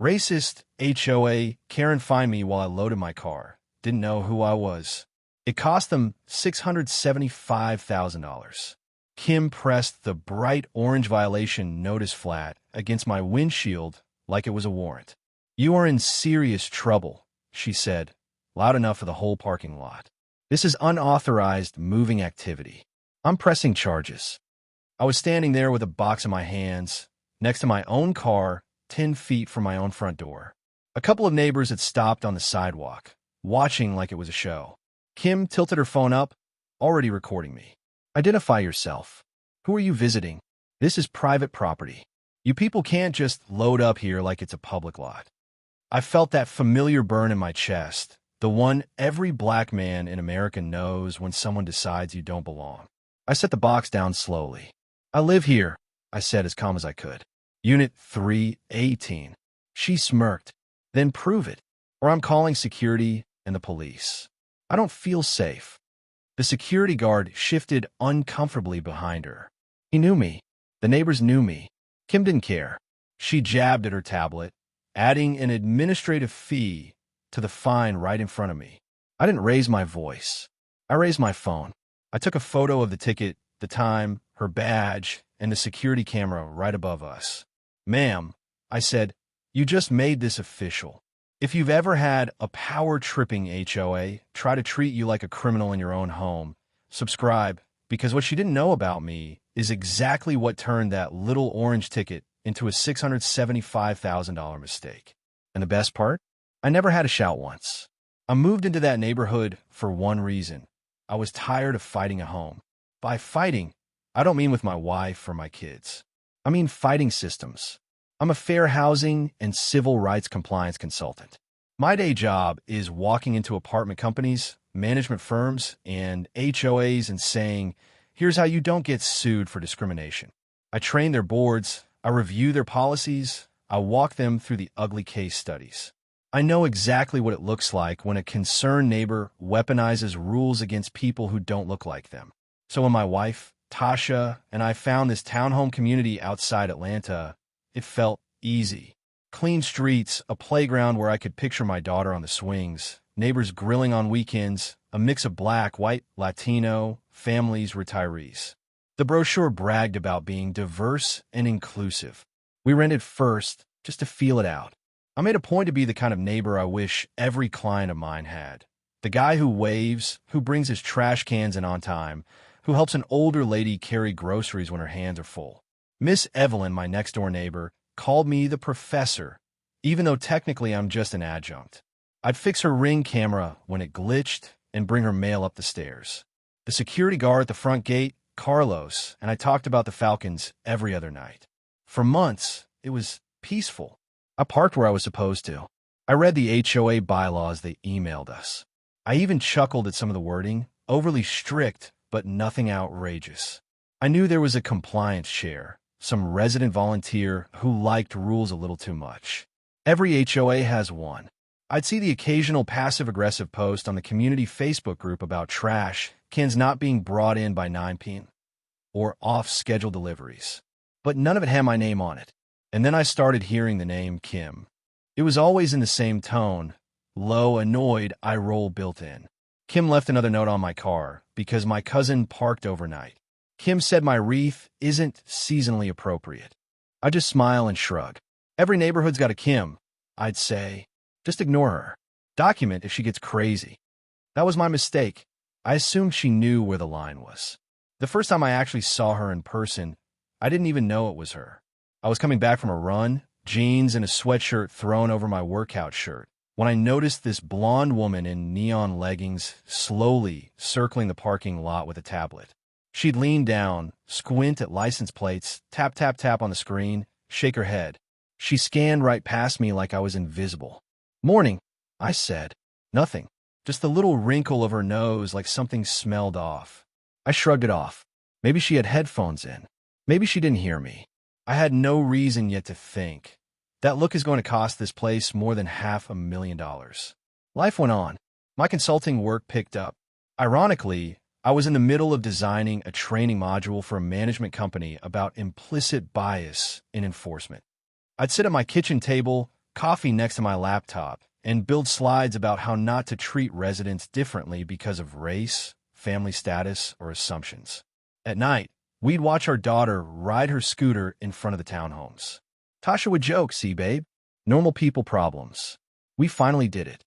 Racist, HOA, Karen find me while I loaded my car. Didn't know who I was. It cost them $675,000. Kim pressed the bright orange violation notice flat against my windshield like it was a warrant. "You are in serious trouble," she said, loud enough for the whole parking lot. "This is unauthorized moving activity. I'm pressing charges." I was standing there with a box in my hands, next to my own car, 10 feet from my own front door. A couple of neighbors had stopped on the sidewalk, watching like it was a show. Kim tilted her phone up, already recording me. "Identify yourself. Who are you visiting? This is private property. You people can't just load up here like it's a public lot." I felt that familiar burn in my chest, the one every black man in America knows when someone decides you don't belong. I set the box down slowly. "I live here," I said as calm as I could. "Unit 318. She smirked. "Then prove it, or I'm calling security and the police. I don't feel safe." The security guard shifted uncomfortably behind her. He knew me. The neighbors knew me. Kim didn't care. She jabbed at her tablet, adding an administrative fee to the fine right in front of me. I didn't raise my voice. I raised my phone. I took a photo of the ticket, the time, her badge, and the security camera right above us. "Ma'am," I said, "you just made this official. If you've ever had a power-tripping HOA try to treat you like a criminal in your own home, subscribe, because what she didn't know about me is exactly what turned that little orange ticket into a $675,000 mistake. And the best part? I never had to shout once. I moved into that neighborhood for one reason. I was tired of fighting at home. By fighting, I don't mean with my wife or my kids. I mean fighting systems. I'm a fair housing and civil rights compliance consultant. My day job is walking into apartment companies, management firms, and HOAs and saying, "Here's how you don't get sued for discrimination." I train their boards, I review their policies, I walk them through the ugly case studies. I know exactly what it looks like when a concerned neighbor weaponizes rules against people who don't look like them. So when my wife, Tasha, and I found this townhome community outside Atlanta, it felt easy. Clean streets, a playground where I could picture my daughter on the swings, neighbors grilling on weekends, a mix of black, white, Latino, families, retirees. The brochure bragged about being diverse and inclusive. We rented first, just to feel it out. I made a point to be the kind of neighbor I wish every client of mine had. The guy who waves, who brings his trash cans in on time, who helps an older lady carry groceries when her hands are full. Miss Evelyn, my next-door neighbor, called me the professor, even though technically I'm just an adjunct. I'd fix her Ring camera when it glitched and bring her mail up the stairs. The security guard at the front gate, Carlos, and I talked about the Falcons every other night. For months, it was peaceful. I parked where I was supposed to. I read the HOA bylaws they emailed us. I even chuckled at some of the wording, overly strict, but nothing outrageous. I knew there was a compliance chair, some resident volunteer who liked rules a little too much. Every HOA has one. I'd see the occasional passive-aggressive post on the community Facebook group about trash cans not being brought in by 9 p.m. or off-schedule deliveries. But none of it had my name on it. And then I started hearing the name Kim. It was always in the same tone, low, annoyed eye roll built in. Kim left another note on my car because my cousin parked overnight. Kim said my wreath isn't seasonally appropriate. I just smile and shrug. Every neighborhood's got a Kim, I'd say. Just ignore her. Document if she gets crazy. That was my mistake. I assumed she knew where the line was. The first time I actually saw her in person, I didn't even know it was her. I was coming back from a run, jeans and a sweatshirt thrown over my workout shirt, when I noticed this blonde woman in neon leggings slowly circling the parking lot with a tablet. She'd lean down, squint at license plates, tap, tap, tap on the screen, shake her head. She scanned right past me like I was invisible. "Morning," I said. Nothing. Just the little wrinkle of her nose like something smelled off. I shrugged it off. Maybe she had headphones in. Maybe she didn't hear me. I had no reason yet to think. That look is going to cost this place more than $500,000. Life went on. My consulting work picked up. Ironically, I was in the middle of designing a training module for a management company about implicit bias in enforcement. I'd sit at my kitchen table, coffee next to my laptop, and build slides about how not to treat residents differently because of race, family status, or assumptions. At night, we'd watch our daughter ride her scooter in front of the townhomes. Tasha would joke, "See, babe? Normal people problems." We finally did it.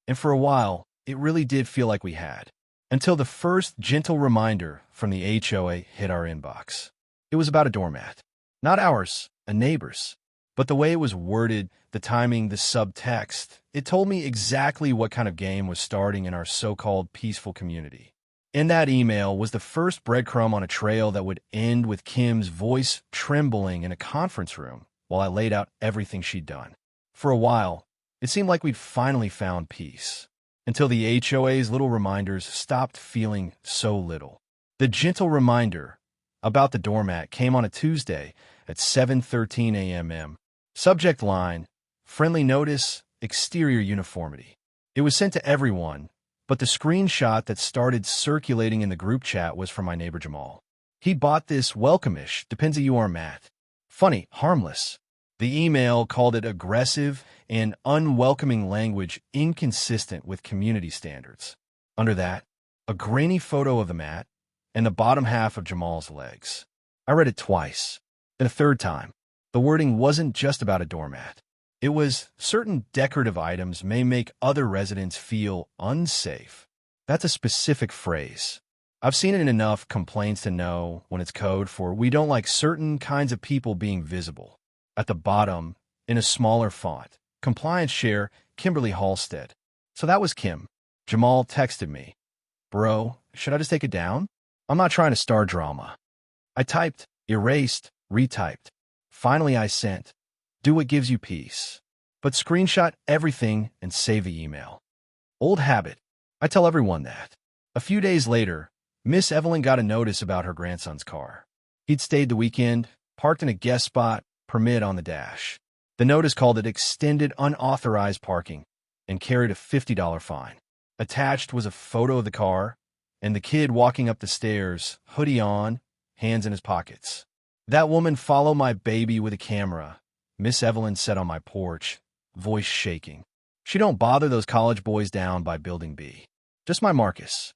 And for a while, it really did feel like we had. Until the first gentle reminder from the HOA hit our inbox. It was about a doormat. Not ours, a neighbor's. But the way it was worded, the timing, the subtext, it told me exactly what kind of game was starting in our so-called peaceful community. In that email was the first breadcrumb on a trail that would end with Kim's voice trembling in a conference room while I laid out everything she'd done. For a while, it seemed like we'd finally found peace, until the HOA's little reminders stopped feeling so little. The gentle reminder about the doormat came on a Tuesday at 7:13 a.m. Subject line, friendly notice, exterior uniformity. It was sent to everyone, but the screenshot that started circulating in the group chat was from my neighbor Jamal. He bought this welcome-ish, depends who you are, mat. Funny, harmless. The email called it aggressive and unwelcoming language inconsistent with community standards. Under that, a grainy photo of the mat and the bottom half of Jamal's legs. I read it twice, then a third time. The wording wasn't just about a doormat. It was, certain decorative items may make other residents feel unsafe. That's a specific phrase. I've seen it in enough complaints to know when it's code for we don't like certain kinds of people being visible. At the bottom, in a smaller font, compliance share, Kimberly Halstead. So that was Kim. Jamal texted me. "Bro, should I just take it down? I'm not trying to start drama." I typed, erased, retyped. Finally, I sent, "Do what gives you peace." But screenshot everything and save the email. Old habit. I tell everyone that. A few days later, Miss Evelyn got a notice about her grandson's car. He'd stayed the weekend, parked in a guest spot, permit on the dash. The notice called it extended unauthorized parking and carried a $50 fine. Attached was a photo of the car and the kid walking up the stairs, hoodie on, hands in his pockets. "That woman follow my baby with a camera," Miss Evelyn said on my porch, voice shaking. "She don't bother those college boys down by Building B. Just my Marcus."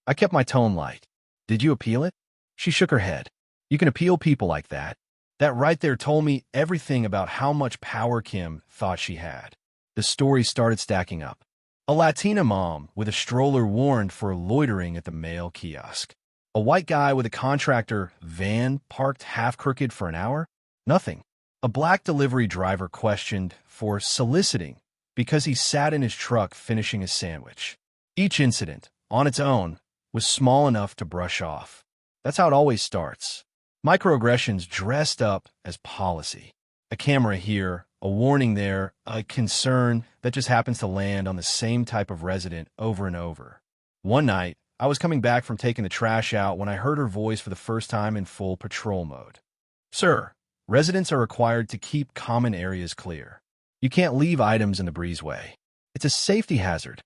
I kept my tone light. "Did you appeal it?" She shook her head. "You can appeal people like that." That right there told me everything about how much power Kim thought she had. The story started stacking up. A Latina mom with a stroller warned for loitering at the mail kiosk. A white guy with a contractor van parked half-crooked for an hour? Nothing. A black delivery driver questioned for soliciting because he sat in his truck finishing a sandwich. Each incident, on its own, was small enough to brush off. That's how it always starts. Microaggressions dressed up as policy. A camera here, a warning there, a concern that just happens to land on the same type of resident over and over. One night, I was coming back from taking the trash out when I heard her voice for the first time in full patrol mode. "Sir, residents are required to keep common areas clear. You can't leave items in the breezeway. It's a safety hazard."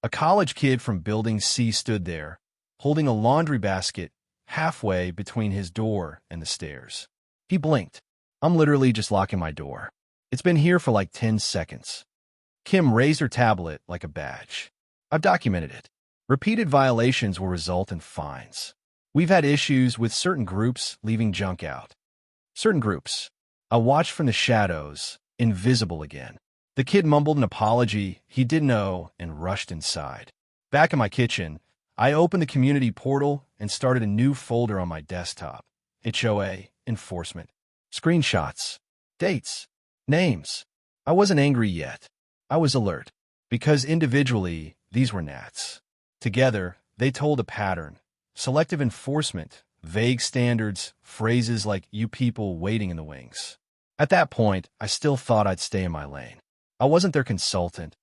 A college kid from Building C stood there, holding a laundry basket halfway between his door and the stairs. He blinked. "I'm literally just locking my door. It's been here for like 10 seconds. Kim raised her tablet like a badge. "I've documented it. Repeated violations will result in fines. We've had issues with certain groups leaving junk out." Certain groups. I watched from the shadows, invisible again. The kid mumbled an apology he didn't know and rushed inside. Back in my kitchen, I opened the community portal and started a new folder on my desktop. HOA, enforcement, screenshots, dates, names. I wasn't angry yet. I was alert, because individually, these were gnats. Together, they told a pattern. Selective enforcement, vague standards, phrases like "you people waiting in the wings." At that point, I still thought I'd stay in my lane. I wasn't their consultant.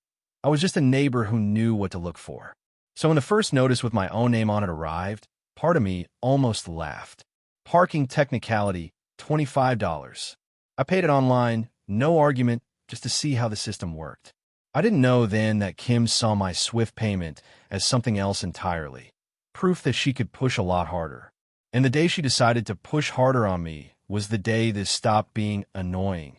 I was just a neighbor who knew what to look for. So when the first notice with my own name on it arrived, part of me almost laughed. Parking technicality, $25. I paid it online, no argument, just to see how the system worked. I didn't know then that Kim saw my swift payment as something else entirely. Proof that she could push a lot harder. And the day she decided to push harder on me was the day this stopped being annoying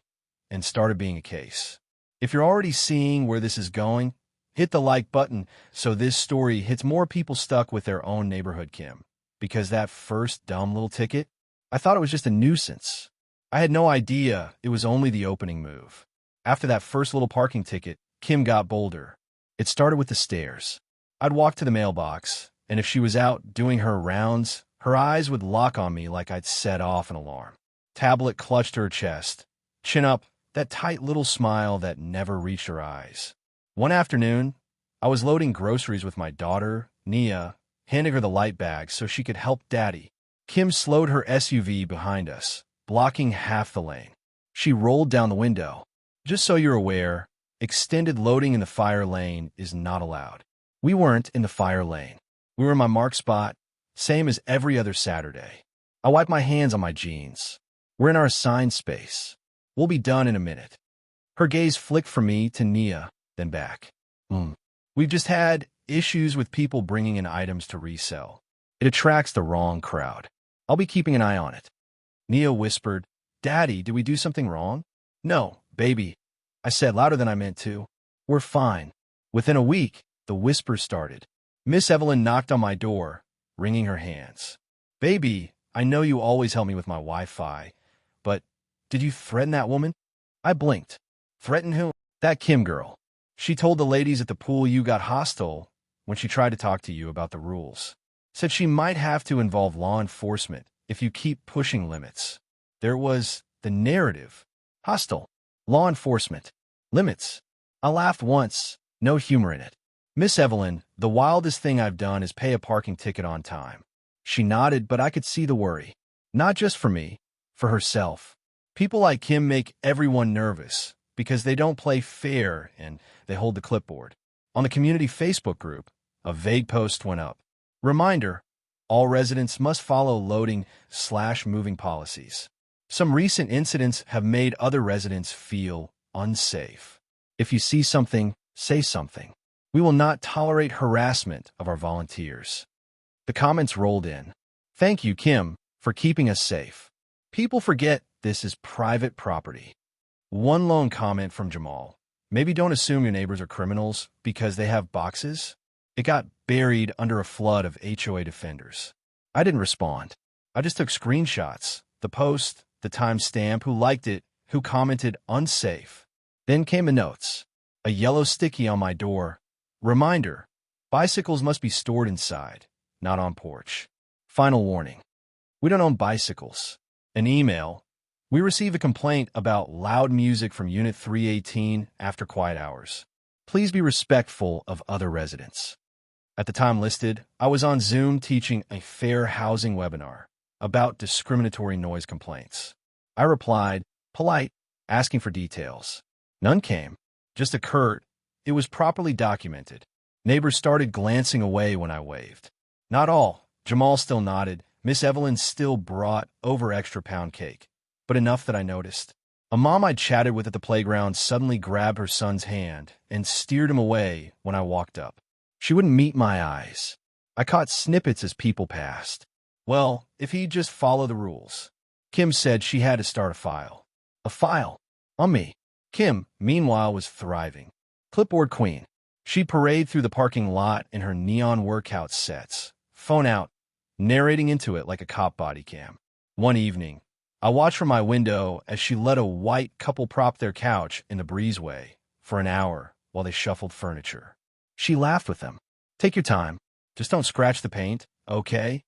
and started being a case. If you're already seeing where this is going, hit the like button so this story hits more people stuck with their own neighborhood, Kim. Because that first dumb little ticket, I thought it was just a nuisance. I had no idea it was only the opening move. After that first little parking ticket, Kim got bolder. It started with the stairs. I'd walk to the mailbox, and if she was out doing her rounds, her eyes would lock on me like I'd set off an alarm. Tablet clutched to her chest. Chin up, that tight little smile that never reached her eyes. One afternoon, I was loading groceries with my daughter, Nia, handing her the light bag so she could help Daddy. Kim slowed her SUV behind us, blocking half the lane. She rolled down the window. Just so you're aware, extended loading in the fire lane is not allowed. We weren't in the fire lane. We were in my marked spot, same as every other Saturday. I wiped my hands on my jeans. We're in our assigned space. We'll be done in a minute. Her gaze flicked from me to Nia, then back. We've just had issues with people bringing in items to resell. It attracts the wrong crowd. I'll be keeping an eye on it. Nia whispered, Daddy, did we do something wrong? No, baby, I said louder than I meant to. We're fine. Within a week, the whisper started. Miss Evelyn knocked on my door, wringing her hands. Baby, I know you always help me with my Wi-Fi, but did you threaten that woman? I blinked. Threaten who? That Kim girl. She told the ladies at the pool you got hostile when she tried to talk to you about the rules. Said she might have to involve law enforcement if you keep pushing limits. There was the narrative. Hostile. Law enforcement. Limits. I laughed once. No humor in it. Miss Evelyn, the wildest thing I've done is pay a parking ticket on time. She nodded, but I could see the worry. Not just for me, for herself. People like Kim make everyone nervous because they don't play fair and they hold the clipboard. On the community Facebook group, a vague post went up. Reminder, all residents must follow loading/moving policies. Some recent incidents have made other residents feel unsafe. If you see something, say something. We will not tolerate harassment of our volunteers. The comments rolled in. Thank you, Kim, for keeping us safe. People forget this is private property. One lone comment from Jamal. Maybe don't assume your neighbors are criminals because they have boxes. It got buried under a flood of HOA defenders. I didn't respond. I just took screenshots, the post, the timestamp, who liked it, who commented unsafe. Then came the notes. A yellow sticky on my door. Reminder, bicycles must be stored inside, not on porch. Final warning, we don't own bicycles. An email, we received a complaint about loud music from Unit 318 after quiet hours. Please be respectful of other residents. At the time listed, I was on Zoom teaching a fair housing webinar about discriminatory noise complaints. I replied, polite, asking for details. None came, just a curt, it was properly documented. Neighbors started glancing away when I waved. Not all. Jamal still nodded. Miss Evelyn still brought over extra pound cake, but enough that I noticed. A mom I'd chatted with at the playground suddenly grabbed her son's hand and steered him away when I walked up. She wouldn't meet my eyes. I caught snippets as people passed. Well, if he'd just follow the rules. Kim said she had to start a file. A file? On me. Kim, meanwhile, was thriving. Clipboard queen. She'd parade through the parking lot in her neon workout sets, phone out, narrating into it like a cop body cam. One evening, I watched from my window as she let a white couple prop their couch in the breezeway for an hour while they shuffled furniture. She laughed with them. Take your time. Just don't scratch the paint, okay?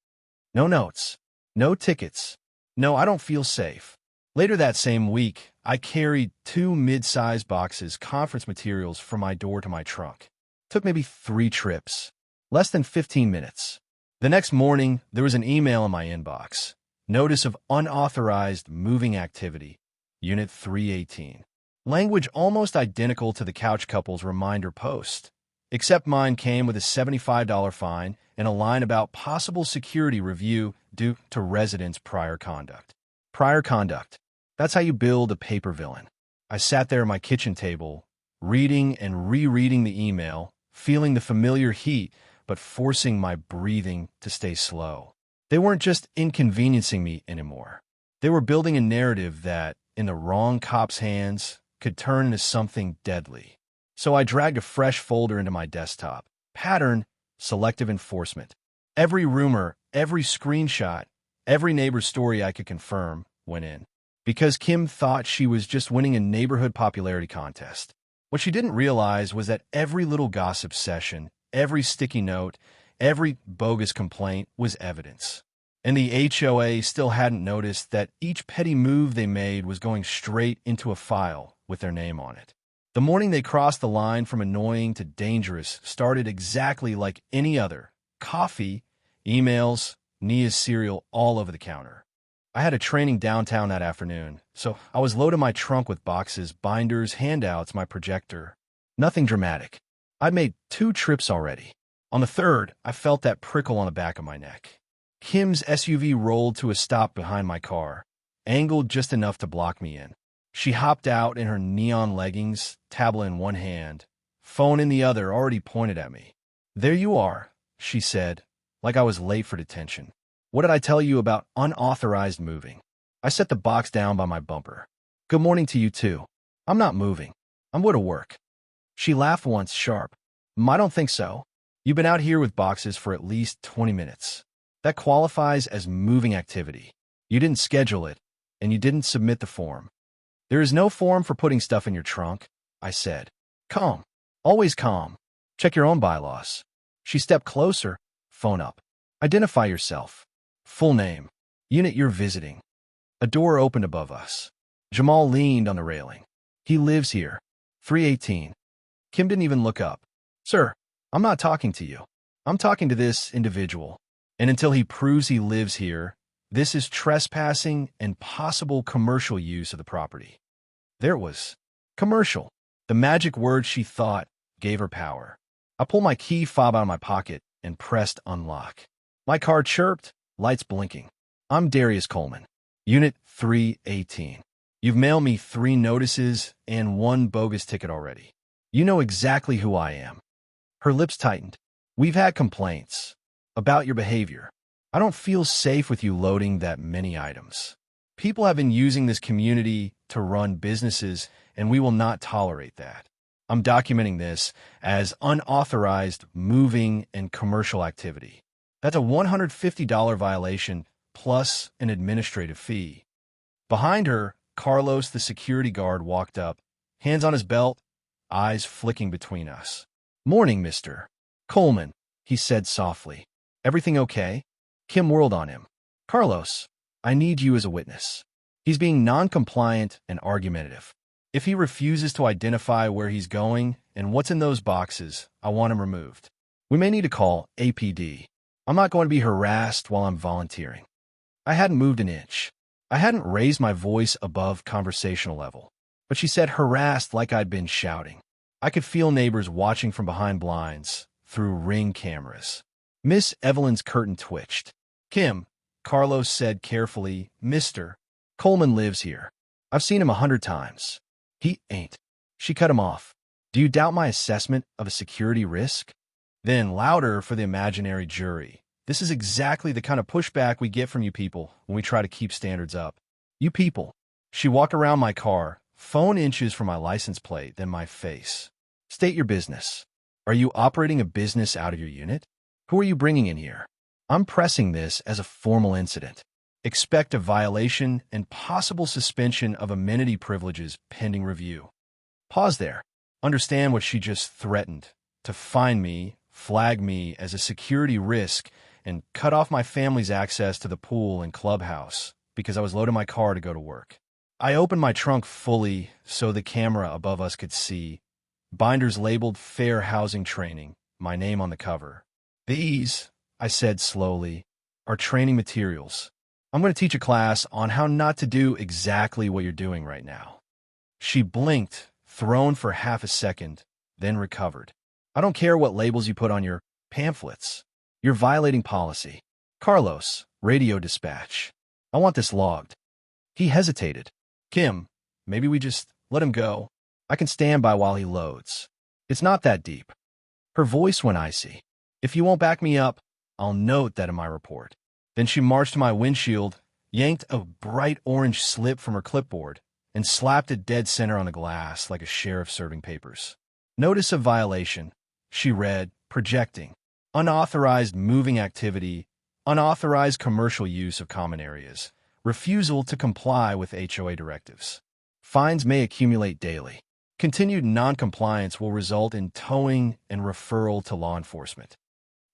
No notes. No tickets. No, I don't feel safe. Later that same week, I carried 2 mid-sized boxes, conference materials, from my door to my trunk. Took maybe 3 trips. Less than 15 minutes. The next morning, there was an email in my inbox. Notice of unauthorized moving activity. Unit 318. Language almost identical to the couch couple's reminder post, except mine came with a $75 fine and a line about possible security review due to residents' prior conduct. Prior conduct. That's how you build a paper villain. I sat there at my kitchen table, reading and rereading the email, feeling the familiar heat, but forcing my breathing to stay slow. They weren't just inconveniencing me anymore. They were building a narrative that, in the wrong cop's hands, could turn into something deadly. So I dragged a fresh folder into my desktop. Pattern, selective enforcement. Every rumor, every screenshot, every neighbor's story I could confirm went in. Because Kim thought she was just winning a neighborhood popularity contest. What she didn't realize was that every little gossip session, every sticky note, every bogus complaint was evidence. And the HOA still hadn't noticed that each petty move they made was going straight into a file with their name on it. The morning they crossed the line from annoying to dangerous started exactly like any other. Coffee, emails, Nia's cereal all over the counter. I had a training downtown that afternoon, so I was loading my trunk with boxes, binders, handouts, my projector. Nothing dramatic. I'd made 2 trips already. On the third, I felt that prickle on the back of my neck. Kim's SUV rolled to a stop behind my car, angled just enough to block me in. She hopped out in her neon leggings, tablet in one hand, phone in the other, already pointed at me. "There you are," she said, like I was late for detention. "What did I tell you about unauthorized moving?" I set the box down by my bumper. "Good morning to you, too. I'm not moving. I'm going to work." She laughed once, sharp. "I don't think so. You've been out here with boxes for at least 20 minutes. That qualifies as moving activity. You didn't schedule it, and you didn't submit the form." "There is no form for putting stuff in your trunk," I said. Calm. Always calm. Check your own bylaws. She stepped closer, phone up. "Identify yourself. Full name. Unit you're visiting." A door opened above us. Jamal leaned on the railing. "He lives here. 318. Kim didn't even look up. "Sir, I'm not talking to you. I'm talking to this individual. And until he proves he lives here, this is trespassing and possible commercial use of the property." There it was. Commercial. The magic word she thought gave her power. I pulled my key fob out of my pocket and pressed unlock. My car chirped, lights blinking. "I'm Darius Coleman. Unit 318. You've mailed me 3 notices and 1 bogus ticket already. You know exactly who I am." Her lips tightened. "We've had complaints about your behavior. I don't feel safe with you loading that many items. People have been using this community to run businesses, and we will not tolerate that. I'm documenting this as unauthorized moving and commercial activity. That's a $150 violation plus an administrative fee." Behind her, Carlos, the security guard, walked up, hands on his belt, eyes flicking between us. "Morning, Mr. Coleman," he said softly. "Everything okay?" Kim whirled on him. "Carlos, I need you as a witness. He's being non-compliant and argumentative. If he refuses to identify where he's going and what's in those boxes, I want him removed. We may need to call APD. I'm not going to be harassed while I'm volunteering." I hadn't moved an inch. I hadn't raised my voice above conversational level. But she said harassed like I'd been shouting. I could feel neighbors watching from behind blinds, through Ring cameras. Miss Evelyn's curtain twitched. "Kim," Carlos said carefully, "Mr. Coleman lives here. I've seen him 100 times. He ain't." She cut him off. "Do you doubt my assessment of a security risk?" Then, louder for the imaginary jury. "This is exactly the kind of pushback we get from you people when we try to keep standards up. You people." She walked around my car, phone inches from my license plate, then my face. "State your business. Are you operating a business out of your unit? Who are you bringing in here? I'm pressing this as a formal incident. Expect a violation and possible suspension of amenity privileges pending review." Pause there. Understand what she just threatened. To fine me, flag me as a security risk, and cut off my family's access to the pool and clubhouse because I was loading my car to go to work. I opened my trunk fully so the camera above us could see. Binders labeled Fair Housing Training, my name on the cover. "These," I said slowly, "are training materials. I'm going to teach a class on how not to do exactly what you're doing right now." She blinked, thrown for half a second, then recovered. "I don't care what labels you put on your pamphlets. You're violating policy. Carlos, radio dispatch. I want this logged." He hesitated. "Kim, maybe we just let him go. I can stand by while he loads. It's not that deep." Her voice went icy. "If you won't back me up, I'll note that in my report." Then she marched to my windshield, yanked a bright orange slip from her clipboard, and slapped it dead center on the glass like a sheriff serving papers. Notice of violation, she read, projecting. Unauthorized moving activity, unauthorized commercial use of common areas, refusal to comply with HOA directives. Fines may accumulate daily. Continued noncompliance will result in towing and referral to law enforcement.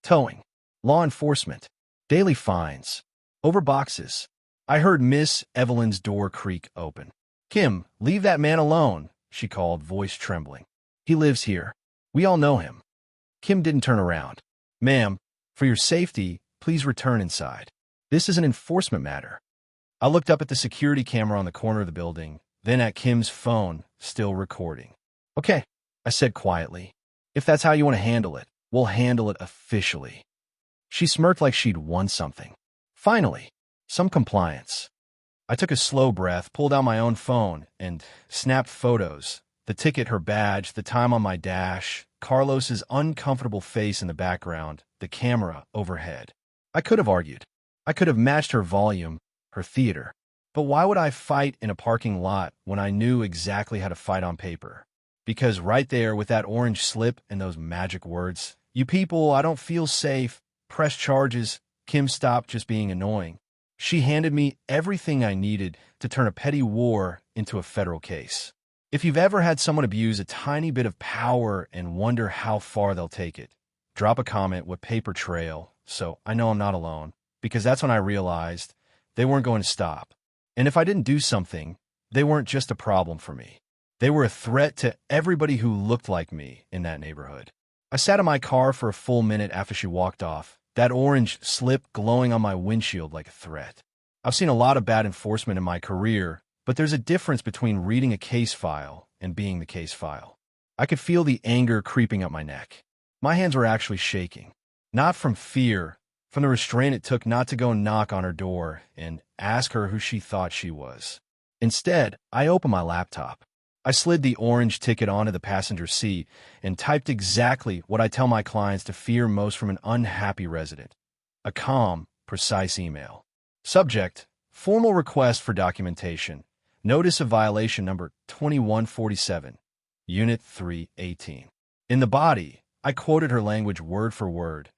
Towing. Law enforcement. Daily fines. Over boxes. I heard Miss Evelyn's door creak open. "Kim, leave that man alone," she called, voice trembling. "He lives here. We all know him." Kim didn't turn around. "Ma'am, for your safety, please return inside. This is an enforcement matter." I looked up at the security camera on the corner of the building, then at Kim's phone, still recording. "Okay," I said quietly. "If that's how you want to handle it, we'll handle it officially." She smirked like she'd won something. Finally, some compliance. I took a slow breath, pulled out my own phone, and snapped photos. The ticket, her badge, the time on my dash, Carlos's uncomfortable face in the background, the camera overhead. I could have argued. I could have matched her volume, her theater. But why would I fight in a parking lot when I knew exactly how to fight on paper? Because right there with that orange slip and those magic words, "You people, I don't feel safe, press charges," Kim stopped just being annoying. She handed me everything I needed to turn a petty war into a federal case. If you've ever had someone abuse a tiny bit of power and wonder how far they'll take it, drop a comment with paper trail so I know I'm not alone, because that's when I realized they weren't going to stop. And if I didn't do something, they weren't just a problem for me. They were a threat to everybody who looked like me in that neighborhood. I sat in my car for a full minute after she walked off, that orange slip glowing on my windshield like a threat. I've seen a lot of bad enforcement in my career, but there's a difference between reading a case file and being the case file. I could feel the anger creeping up my neck. My hands were actually shaking. Not from fear, from the restraint it took not to go knock on her door and ask her who she thought she was. Instead, I opened my laptop. I slid the orange ticket onto the passenger seat and typed exactly what I tell my clients to fear most from an unhappy resident. A calm, precise email. Subject: formal request for documentation. Notice of violation number 2147, Unit 318. In the body, I quoted her language word for word.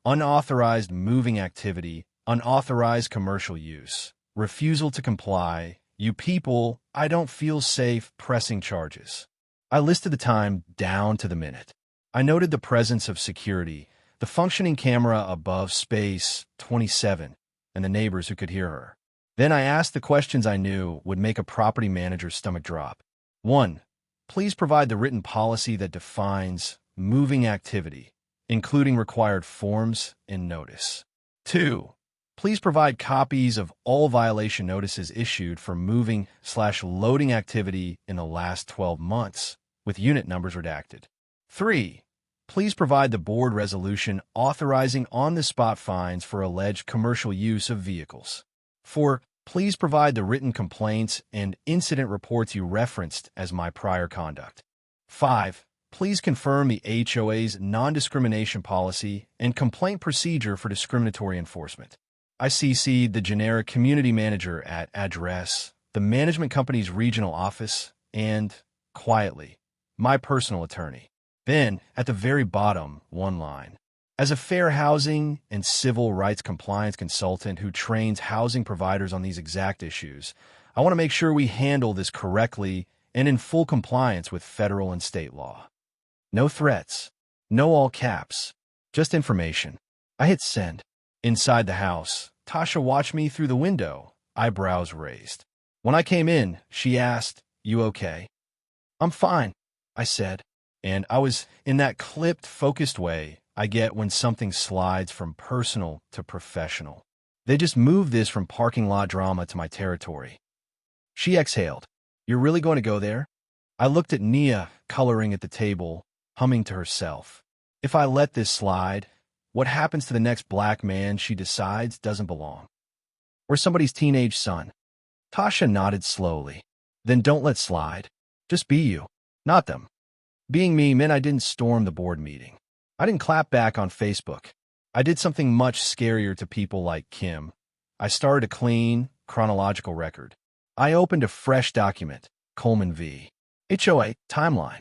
Unauthorized moving activity, unauthorized commercial use, refusal to comply, you people, I don't feel safe, pressing charges. I listed the time down to the minute. I noted the presence of security, the functioning camera above space 27, and the neighbors who could hear her. Then I asked the questions I knew would make a property manager's stomach drop. 1. Please provide the written policy that defines moving activity, including required forms and notice. 2. Please provide copies of all violation notices issued for moving/loading activity in the last 12 months, with unit numbers redacted. 3. Please provide the board resolution authorizing on-the-spot fines for alleged commercial use of vehicles. 4. Please provide the written complaints and incident reports you referenced as my prior conduct. 5. Please confirm the HOA's non-discrimination policy and complaint procedure for discriminatory enforcement. I CC'd the generic community manager at address, the management company's regional office, and, quietly, my personal attorney. Then, at the very bottom, one line. As a fair housing and civil rights compliance consultant who trains housing providers on these exact issues, I want to make sure we handle this correctly and in full compliance with federal and state law. No threats. No all caps. Just information. I hit send. Inside the house, Tasha watched me through the window, eyebrows raised. When I came in, she asked, "You okay?" "I'm fine," I said, and I was in that clipped, focused way I get when something slides from personal to professional. They just moved this from parking lot drama to my territory. She exhaled. "You're really going to go there?" I looked at Nia, coloring at the table, humming to herself. If I let this slide, what happens to the next black man she decides doesn't belong? Or somebody's teenage son? Tasha nodded slowly. "Then don't let slide. Just be you, not them." Being me meant I didn't storm the board meeting. I didn't clap back on Facebook. I did something much scarier to people like Kim. I started a clean, chronological record. I opened a fresh document, Coleman v. HOA, timeline.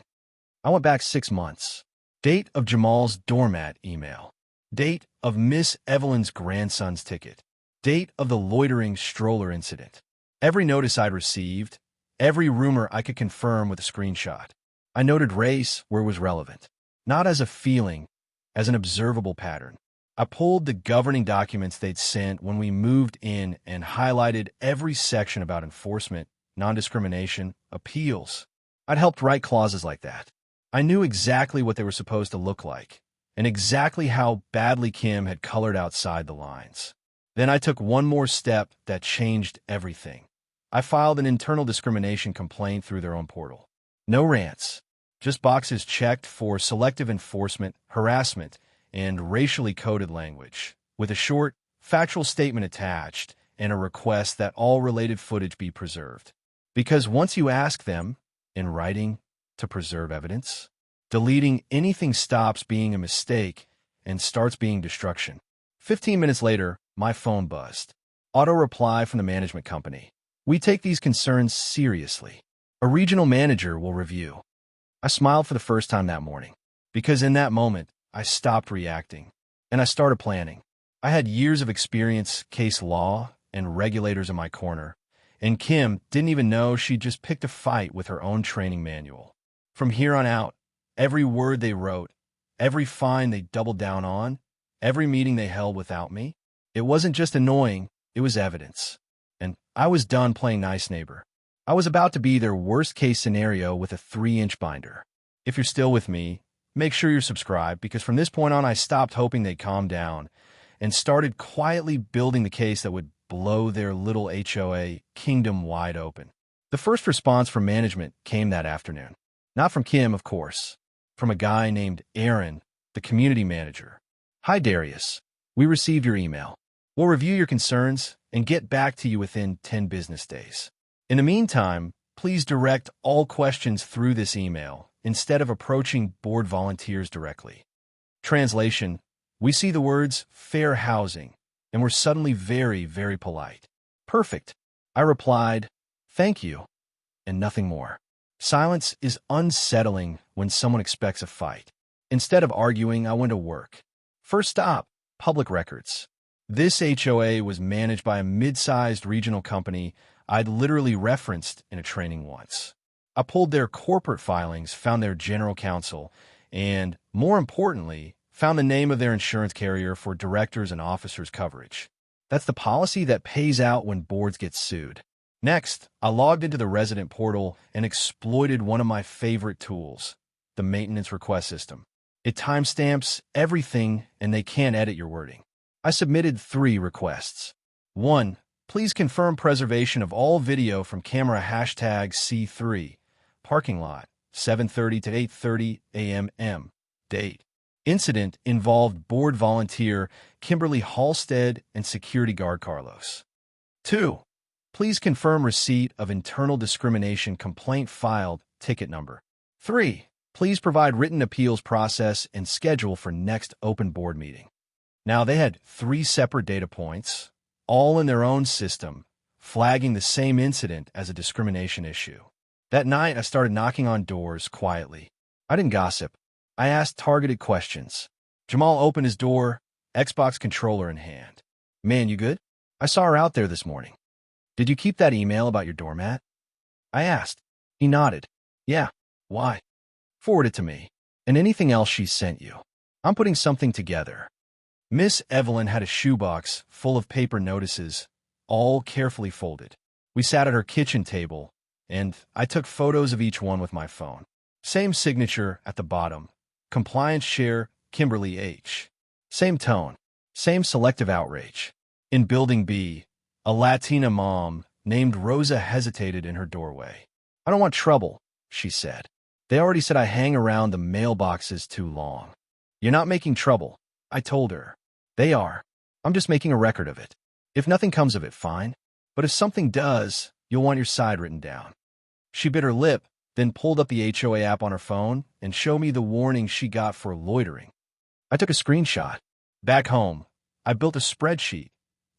I went back 6 months. Date of Jamal's doormat email. Date of Miss Evelyn's grandson's ticket. Date of the loitering stroller incident. Every notice I'd received, every rumor I could confirm with a screenshot. I noted race where it was relevant, not as a feeling, as an observable pattern. I pulled the governing documents they'd sent when we moved in and highlighted every section about enforcement, non-discrimination, appeals. I'd helped write clauses like that. I knew exactly what they were supposed to look like, and exactly how badly Kim had colored outside the lines. Then I took one more step that changed everything. I filed an internal discrimination complaint through their own portal. No rants, just boxes checked for selective enforcement, harassment, and racially coded language, with a short, factual statement attached and a request that all related footage be preserved. Because once you ask them, in writing, to preserve evidence, deleting anything stops being a mistake and starts being destruction. 15 minutes later, my phone buzzed. Auto reply from the management company. We take these concerns seriously. A regional manager will review. I smiled for the first time that morning, because in that moment, I stopped reacting, and I started planning. I had years of experience, case law, and regulators in my corner, and Kim didn't even know she'd just picked a fight with her own training manual. From here on out, every word they wrote, every fine they doubled down on, every meeting they held without me, it wasn't just annoying, it was evidence. And I was done playing nice neighbor. I was about to be their worst-case scenario with a 3-inch binder. If you're still with me, make sure you're subscribed, because from this point on I stopped hoping they'd calm down and started quietly building the case that would blow their little HOA kingdom wide open. The first response from management came that afternoon. Not from Kim, of course. From a guy named Aaron, the community manager. Hi, Darius. We received your email. We'll review your concerns and get back to you within 10 business days. In the meantime, please direct all questions through this email instead of approaching board volunteers directly. Translation: we see the words fair housing, and we're suddenly very, very polite. Perfect. I replied, thank you, and nothing more. Silence is unsettling when someone expects a fight. Instead of arguing, I went to work. First stop, public records. This HOA was managed by a mid-sized regional company I'd literally referenced in a training once. I pulled their corporate filings, found their general counsel, and, more importantly, found the name of their insurance carrier for directors and officers coverage. That's the policy that pays out when boards get sued. Next, I logged into the resident portal and exploited one of my favorite tools, the maintenance request system. It timestamps everything and they can't edit your wording. I submitted 3 requests. 1. Please confirm preservation of all video from camera #C3, parking lot, 7:30 to 8:30 a.m. Date. Incident involved board volunteer Kimberly Halstead and security guard Carlos. 2. Please confirm receipt of internal discrimination complaint filed, ticket number. 3. Please provide written appeals process and schedule for next open board meeting. Now, they had 3 separate data points, all in their own system, flagging the same incident as a discrimination issue. That night, I started knocking on doors quietly. I didn't gossip. I asked targeted questions. Jamal opened his door, Xbox controller in hand. Man, you good? I saw her out there this morning. Did you keep that email about your doormat? I asked. He nodded. Yeah. Why? Forward it to me. And anything else she sent you. I'm putting something together. Miss Evelyn had a shoebox full of paper notices, all carefully folded. We sat at her kitchen table, and I took photos of each one with my phone. Same signature at the bottom. Compliance chair, Kimberly H. Same tone. Same selective outrage. In Building B, a Latina mom named Rosa hesitated in her doorway. I don't want trouble, she said. They already said I hang around the mailboxes too long. You're not making trouble, I told her. They are. I'm just making a record of it. If nothing comes of it, fine. But if something does, you'll want your side written down. She bit her lip, then pulled up the HOA app on her phone and showed me the warning she got for loitering. I took a screenshot. Back home, I built a spreadsheet.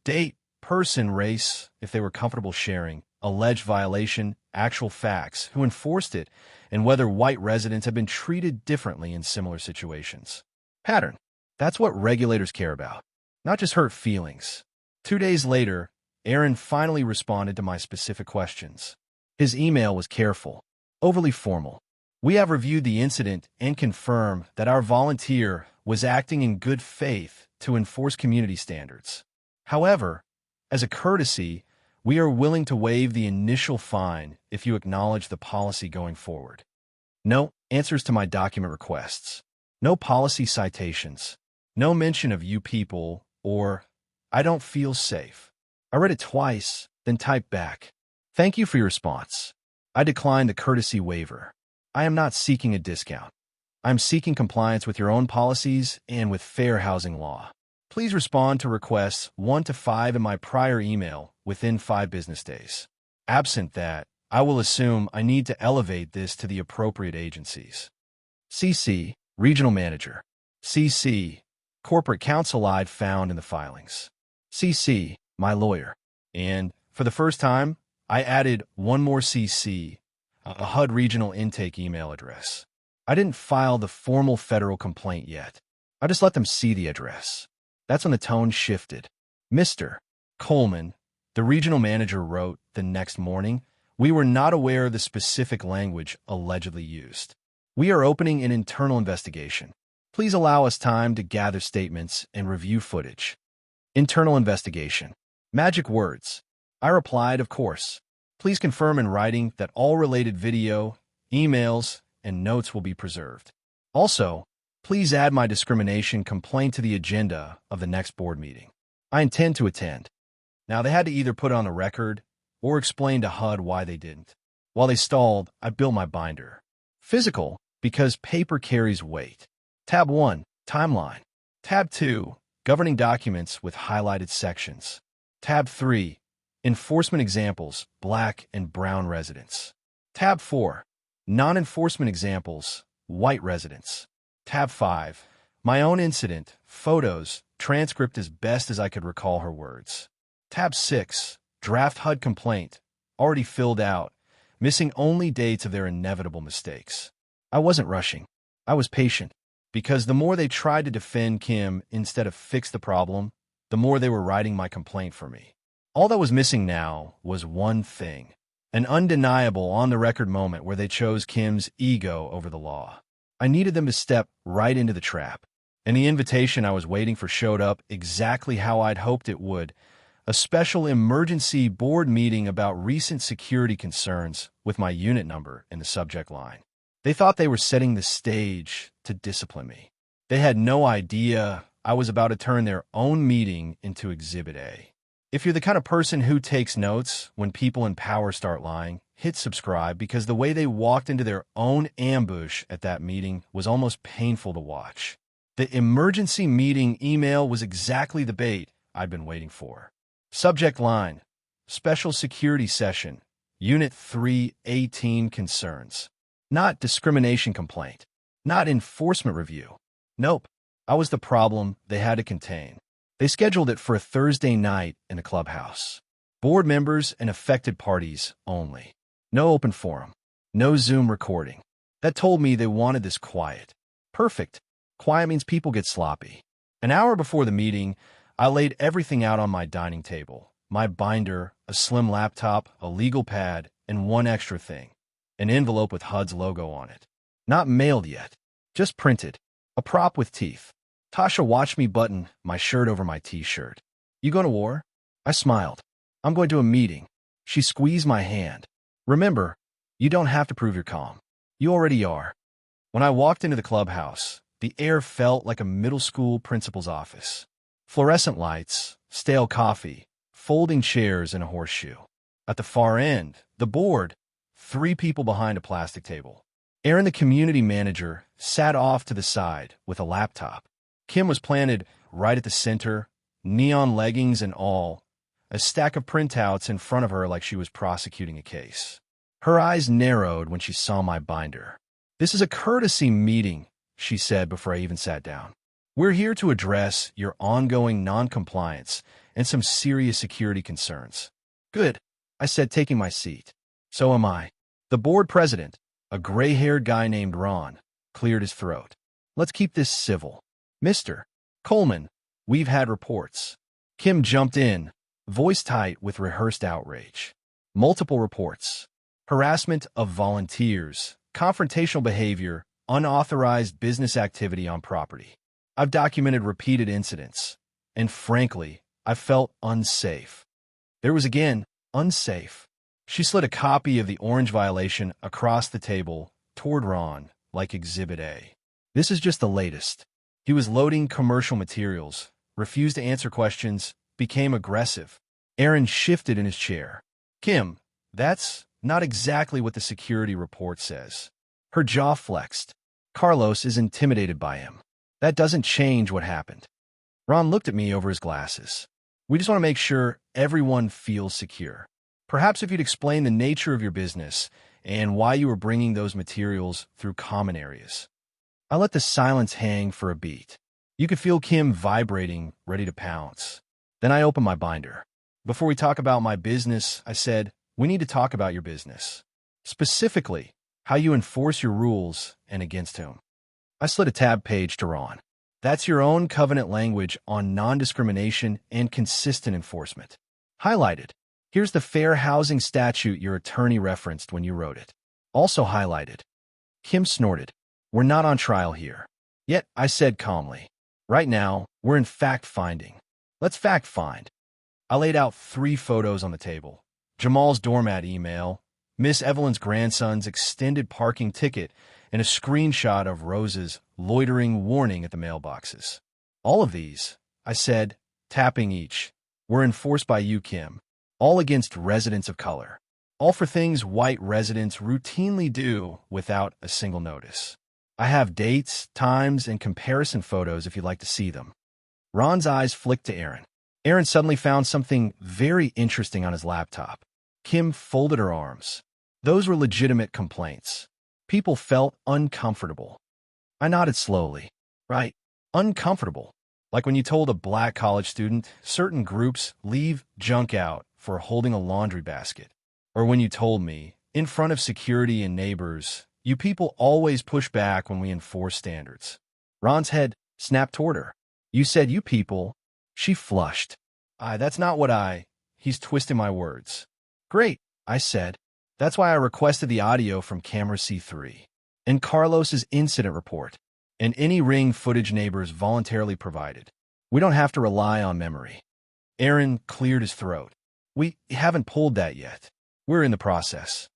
Date, person, race, if they were comfortable sharing, alleged violation, actual facts, who enforced it, and whether white residents have been treated differently in similar situations. Pattern. That's what regulators care about, not just hurt feelings. 2 days later, Aaron finally responded to my specific questions. His email was careful, overly formal. We have reviewed the incident and confirm that our volunteer was acting in good faith to enforce community standards. However, as a courtesy, we are willing to waive the initial fine if you acknowledge the policy going forward. No answers to my document requests. No policy citations. No mention of you people or I don't feel safe. I read it twice, then typed back. Thank you for your response. I declined the courtesy waiver. I am not seeking a discount. I am seeking compliance with your own policies and with fair housing law. Please respond to requests 1 to 5 in my prior email within 5 business days. Absent that, I will assume I need to elevate this to the appropriate agencies. CC, Regional Manager. CC, Corporate Counsel I'd found in the filings. CC, my lawyer. And, for the first time, I added one more CC, a HUD regional intake email address. I didn't file the formal federal complaint yet. I just let them see the address. That's when the tone shifted. Mr. Coleman, the regional manager, wrote the next morning, we were not aware of the specific language allegedly used. We are opening an internal investigation. Please allow us time to gather statements and review footage. Internal investigation. Magic words. I replied, of course. Please confirm in writing that all related video, emails, and notes will be preserved. Also, please add my discrimination complaint to the agenda of the next board meeting. I intend to attend. Now, they had to either put on the record or explain to HUD why they didn't. While they stalled, I built my binder. Physical, because paper carries weight. Tab 1, Timeline. Tab 2, Governing Documents with highlighted sections. Tab 3, Enforcement Examples, Black and Brown Residents. Tab 4, Non-Enforcement Examples, White Residents. Tab 5, My Own Incident, Photos, Transcript as best as I could recall her words. Tab 6, Draft HUD Complaint, already filled out, missing only dates of their inevitable mistakes. I wasn't rushing. I was patient, because the more they tried to defend Kim instead of fix the problem, the more they were writing my complaint for me. All that was missing now was one thing, an undeniable on-the-record moment where they chose Kim's ego over the law. I needed them to step right into the trap, and the invitation I was waiting for showed up exactly how I'd hoped it would, a special emergency board meeting about recent security concerns with my unit number in the subject line. They thought they were setting the stage to discipline me. They had no idea I was about to turn their own meeting into Exhibit A. If you're the kind of person who takes notes when people in power start lying, hit subscribe, because the way they walked into their own ambush at that meeting was almost painful to watch. The emergency meeting email was exactly the bait I'd been waiting for. Subject line, Special Security Session, Unit 318 Concerns. Not discrimination complaint. Not enforcement review. Nope. I was the problem they had to contain. They scheduled it for a Thursday night in the clubhouse. Board members and affected parties only. No open forum. No Zoom recording. That told me they wanted this quiet. Perfect. Quiet means people get sloppy. An hour before the meeting, I laid everything out on my dining table. My binder, a slim laptop, a legal pad, and one extra thing. An envelope with HUD's logo on it. Not mailed yet. Just printed. A prop with teeth. Tasha watched me button my shirt over my t-shirt. You going to war? I smiled. I'm going to a meeting. She squeezed my hand. Remember, you don't have to prove you're calm. You already are. When I walked into the clubhouse, the air felt like a middle school principal's office. Fluorescent lights, stale coffee, folding chairs, and a horseshoe. At the far end, the board, 3 people behind a plastic table. Aaron, the community manager, sat off to the side with a laptop. Kim was planted right at the center, neon leggings and all, a stack of printouts in front of her like she was prosecuting a case. Her eyes narrowed when she saw my binder. This is a courtesy meeting, she said before I even sat down. We're here to address your ongoing non-compliance and some serious security concerns. Good. I said, taking my seat. So am I. The board president, a gray-haired guy named Ron, cleared his throat. Let's keep this civil. Mr. Coleman, we've had reports. Kim jumped in, voice tight with rehearsed outrage. Multiple reports. Harassment of volunteers, confrontational behavior, unauthorized business activity on property. I've documented repeated incidents, and frankly, I felt unsafe. There was again, unsafe. She slid a copy of the orange violation across the table toward Ron, like Exhibit A. This is just the latest. He was loading commercial materials, refused to answer questions, became aggressive. Aaron shifted in his chair. Kim, that's not exactly what the security report says. Her jaw flexed. Carlos is intimidated by him. That doesn't change what happened. Ron looked at me over his glasses. We just want to make sure everyone feels secure. Perhaps if you'd explain the nature of your business and why you were bringing those materials through common areas. I let the silence hang for a beat. You could feel Kim vibrating, ready to pounce. Then I opened my binder. Before we talk about my business, I said, we need to talk about your business. Specifically, how you enforce your rules and against whom. I slid a tab page to Ron. That's your own covenant language on non-discrimination and consistent enforcement. Highlighted. Here's the fair housing statute your attorney referenced when you wrote it. Also highlighted. Kim snorted. We're not on trial here. Yet, I said calmly. Right now, we're in fact-finding. Let's fact-find. I laid out 3 photos on the table. Jamal's doormat email, Miss Evelyn's grandson's extended parking ticket, and a screenshot of Rose's loitering warning at the mailboxes. All of these, I said, tapping each, were enforced by you, Kim. All against residents of color. All for things white residents routinely do without a single notice. I have dates, times, and comparison photos if you'd like to see them. Ron's eyes flicked to Aaron. Aaron suddenly found something very interesting on his laptop. Kim folded her arms. Those were legitimate complaints. People felt uncomfortable. I nodded slowly. Right, uncomfortable. Like when you told a black college student certain groups leave junk out for holding a laundry basket. Or when you told me, in front of security and neighbors, you people always push back when we enforce standards. Ron's head snapped toward her. You said you people. She flushed. That's not what He's twisting my words. Great, I said. That's why I requested the audio from camera C3. And Carlos's incident report. And any ring footage neighbors voluntarily provided. We don't have to rely on memory. Aaron cleared his throat. We haven't pulled that yet. We're in the process.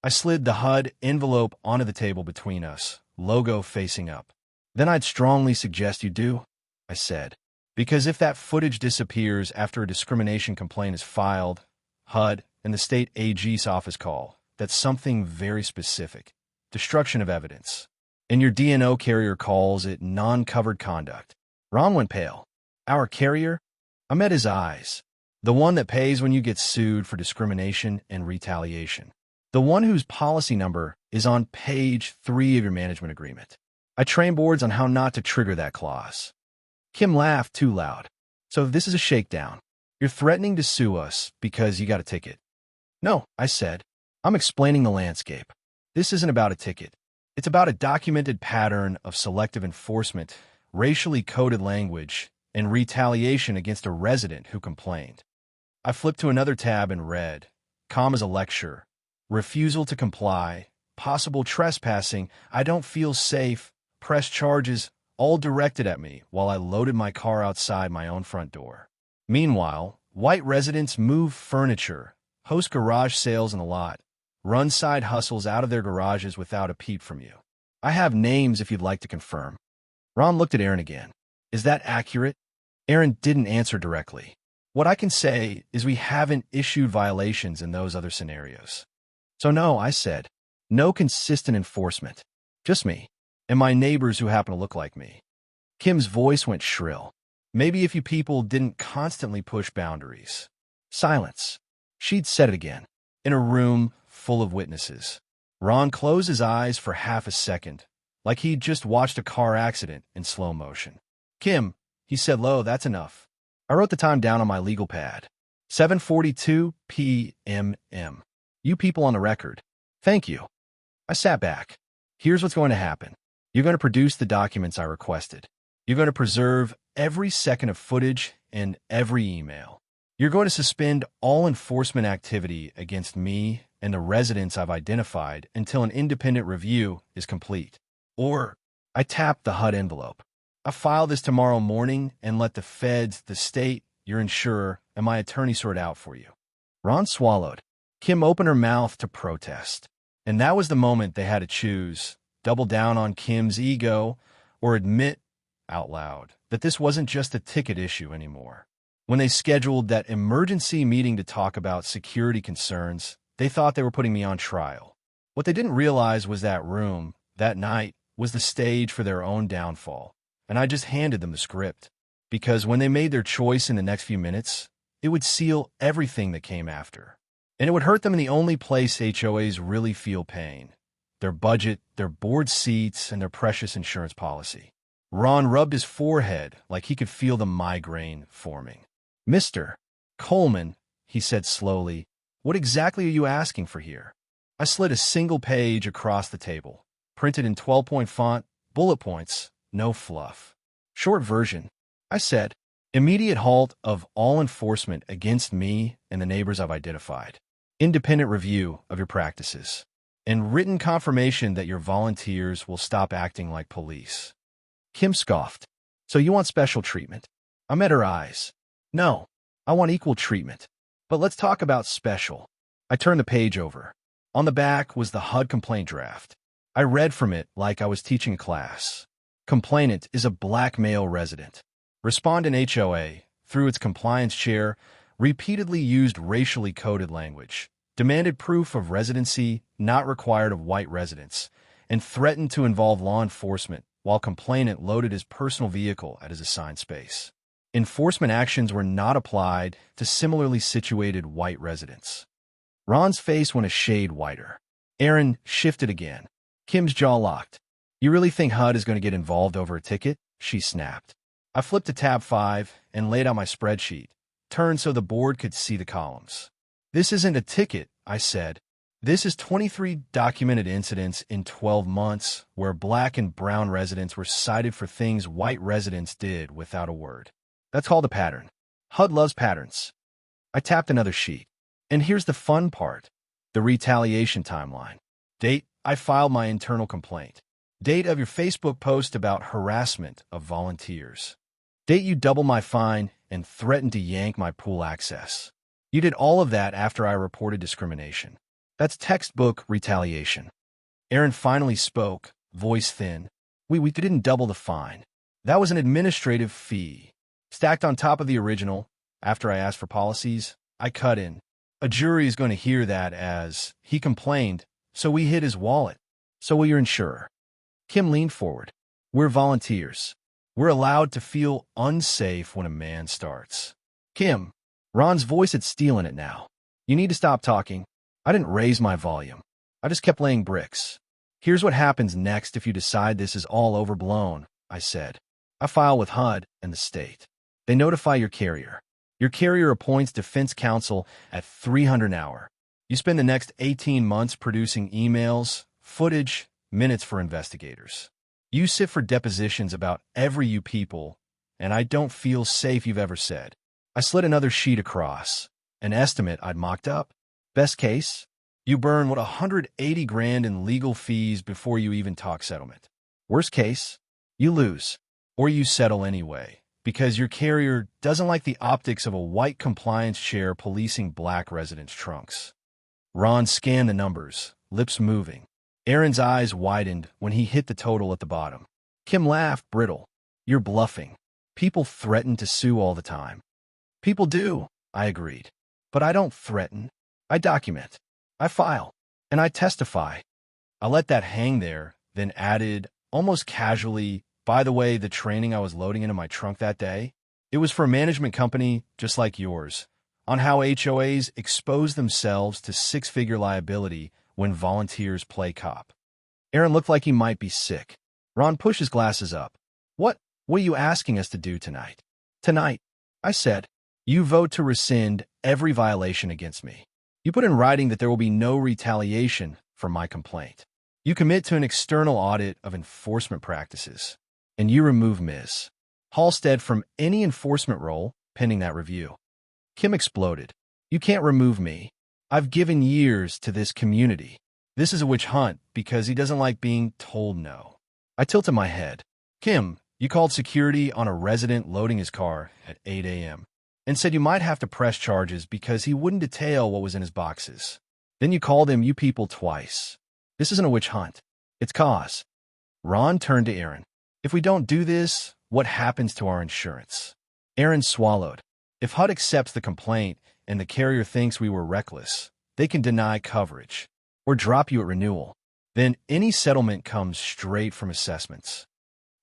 I slid the HUD envelope onto the table between us, logo facing up. Then I'd strongly suggest you do, I said. Because if that footage disappears after a discrimination complaint is filed, HUD and the state AG's office call, that's something very specific. Destruction of evidence. And your D&O carrier calls it non-covered conduct. Ron went pale. Our carrier? I met his eyes. The one that pays when you get sued for discrimination and retaliation. The one whose policy number is on page 3 of your management agreement. I train boards on how not to trigger that clause. Kim laughed too loud. So this is a shakedown. You're threatening to sue us because you got a ticket. No, I said. I'm explaining the landscape. This isn't about a ticket. It's about a documented pattern of selective enforcement, racially coded language, and retaliation against a resident who complained. I flipped to another tab and read, calm as a lecture, refusal to comply, possible trespassing, I don't feel safe, press charges, all directed at me while I loaded my car outside my own front door. Meanwhile, white residents move furniture, host garage sales in the lot, run side hustles out of their garages without a peep from you. I have names if you'd like to confirm. Ron looked at Aaron again. Is that accurate? Aaron didn't answer directly. What I can say is we haven't issued violations in those other scenarios. So no, I said. No consistent enforcement. Just me. And my neighbors who happen to look like me. Kim's voice went shrill. Maybe if you people didn't constantly push boundaries. Silence. She'd said it again. In a room full of witnesses. Ron closed his eyes for half a second, like he'd just watched a car accident in slow motion. Kim, he said low, that's enough. I wrote the time down on my legal pad. 7:42 p.m. You people on the record. Thank you. I sat back. Here's what's going to happen. You're going to produce the documents I requested. You're going to preserve every second of footage and every email. You're going to suspend all enforcement activity against me and the residents I've identified until an independent review is complete. Or, I tapped the HUD envelope. I file this tomorrow morning and let the feds, the state, your insurer, and my attorney sort it out for you. Ron swallowed. Kim opened her mouth to protest. And that was the moment they had to choose, double down on Kim's ego or admit out loud that this wasn't just a ticket issue anymore. When they scheduled that emergency meeting to talk about security concerns, they thought they were putting me on trial. What they didn't realize was that room, that night, was the stage for their own downfall. And I just handed them the script. Because when they made their choice in the next few minutes, it would seal everything that came after. And it would hurt them in the only place HOAs really feel pain: their budget, their board seats, and their precious insurance policy. Ron rubbed his forehead like he could feel the migraine forming. "Mr. Coleman," he said slowly, "what exactly are you asking for here?" I slid a single page across the table, printed in 12-point font, bullet points, no fluff. "Short version," I said. "Immediate halt of all enforcement against me and the neighbors I've identified. Independent review of your practices. And written confirmation that your volunteers will stop acting like police." Kim scoffed. "So you want special treatment?" I met her eyes. "No, I want equal treatment. But let's talk about special." I turned the page over. On the back was the HUD complaint draft. I read from it like I was teaching a class. Complainant is a black male resident. Respondent HOA, through its compliance chair, repeatedly used racially coded language, demanded proof of residency not required of white residents, and threatened to involve law enforcement while complainant loaded his personal vehicle at his assigned space. Enforcement actions were not applied to similarly situated white residents. Ron's face went a shade whiter. Aaron shifted again. Kim's jaw locked. "You really think HUD is going to get involved over a ticket?" she snapped. I flipped to tab 5 and laid out my spreadsheet, turned so the board could see the columns. "This isn't a ticket," I said. "This is 23 documented incidents in 12 months where black and brown residents were cited for things white residents did without a word. That's called a pattern. HUD loves patterns." I tapped another sheet. And here's the fun part: the retaliation timeline. Date: I filed my internal complaint. Date of your Facebook post about harassment of volunteers. Date you double my fine and threatened to yank my pool access. You did all of that after I reported discrimination. That's textbook retaliation. Aaron finally spoke, voice thin. We didn't double the fine. That was an administrative fee. Stacked on top of the original, after I asked for policies, I cut in. A jury is going to hear that as, he complained, so we hid his wallet. So will your insurer. Kim leaned forward. We're volunteers. We're allowed to feel unsafe when a man starts. Kim. Ron's voice had steel in it now. You need to stop talking. I didn't raise my volume. I just kept laying bricks. Here's what happens next if you decide this is all overblown, I said. I file with HUD and the state. They notify your carrier. Your carrier appoints defense counsel at $300 an hour. You spend the next 18 months producing emails, footage, minutes for investigators. You sit for depositions about every you people, and I don't feel safe you've ever said. I slid another sheet across, an estimate I'd mocked up. Best case, you burn 180 grand in legal fees before you even talk settlement. Worst case, you lose, or you settle anyway, because your carrier doesn't like the optics of a white compliance chair policing black residents' trunks. Ron scanned the numbers, lips moving. Aaron's eyes widened when he hit the total at the bottom. Kim laughed, brittle. You're bluffing. People threaten to sue all the time. People do, I agreed. But I don't threaten. I document. I file. And I testify. I let that hang there, then added, almost casually, by the way, the training I was loading into my trunk that day, it was for a management company just like yours, on how HOAs expose themselves to six-figure liability when volunteers play cop. Aaron looked like he might be sick. Ron pushed his glasses up. What are you asking us to do tonight? Tonight, I said, you vote to rescind every violation against me. You put in writing that there will be no retaliation for my complaint. You commit to an external audit of enforcement practices, and you remove Ms. Halstead from any enforcement role pending that review. Kim exploded. You can't remove me. I've given years to this community. This is a witch hunt because he doesn't like being told no. I tilted my head. Kim, you called security on a resident loading his car at 8 a.m. and said you might have to press charges because he wouldn't detail what was in his boxes. Then you called him you people twice. This isn't a witch hunt. It's cause. Ron turned to Aaron. If we don't do this, what happens to our insurance? Aaron swallowed. If HUD accepts the complaint and the carrier thinks we were reckless, they can deny coverage or drop you at renewal. Then any settlement comes straight from assessments.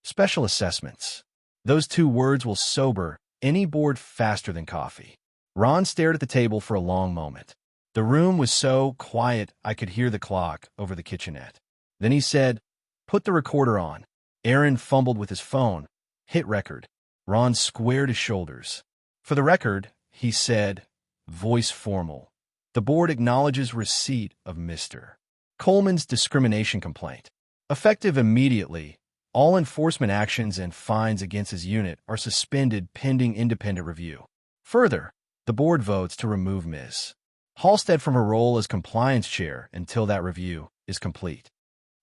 Special assessments. Those two words will sober any board faster than coffee. Ron stared at the table for a long moment. The room was so quiet I could hear the clock over the kitchenette. Then he said, "Put the recorder on." Aaron fumbled with his phone. Hit record. Ron squared his shoulders. For the record, he said, voice formal. The board acknowledges receipt of Mr. Coleman's discrimination complaint. Effective immediately, all enforcement actions and fines against his unit are suspended pending independent review. Further, the board votes to remove Ms. Halstead from her role as compliance chair until that review is complete.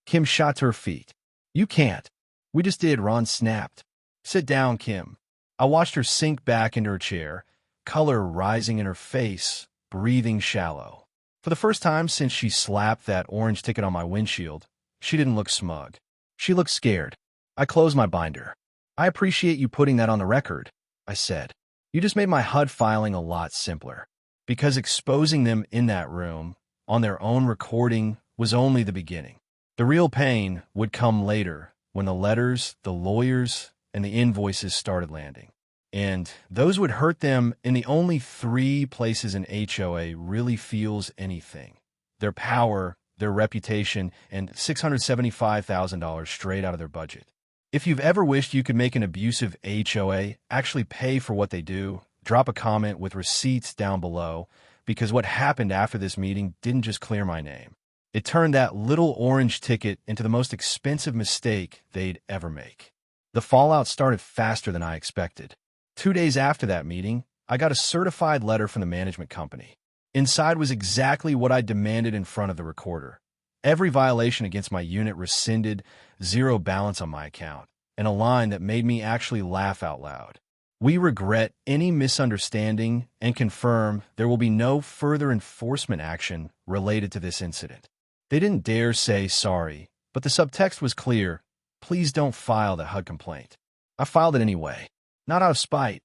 Kim shot to her feet. You can't. We just did, Ron snapped. Sit down, Kim. I watched her sink back into her chair, color rising in her face, breathing shallow. For the first time since she slapped that orange ticket on my windshield, she didn't look smug. She looked scared. I closed my binder. I appreciate you putting that on the record, I said. You just made my HUD filing a lot simpler. Because exposing them in that room, on their own recording, was only the beginning. The real pain would come later, when the letters, the lawyers, and the invoices started landing. And those would hurt them in the only 3 places an HOA really feels anything. Their power, their reputation, and $675,000 straight out of their budget. If you've ever wished you could make an abusive HOA actually pay for what they do, drop a comment with receipts down below, because what happened after this meeting didn't just clear my name. It turned that little orange ticket into the most expensive mistake they'd ever make. The fallout started faster than I expected. 2 days after that meeting, I got a certified letter from the management company. Inside was exactly what I demanded in front of the recorder. Every violation against my unit rescinded, 0 balance on my account, and a line that made me actually laugh out loud. We regret any misunderstanding and confirm there will be no further enforcement action related to this incident. They didn't dare say sorry, but the subtext was clear. Please don't file the HUD complaint. I filed it anyway. Not out of spite,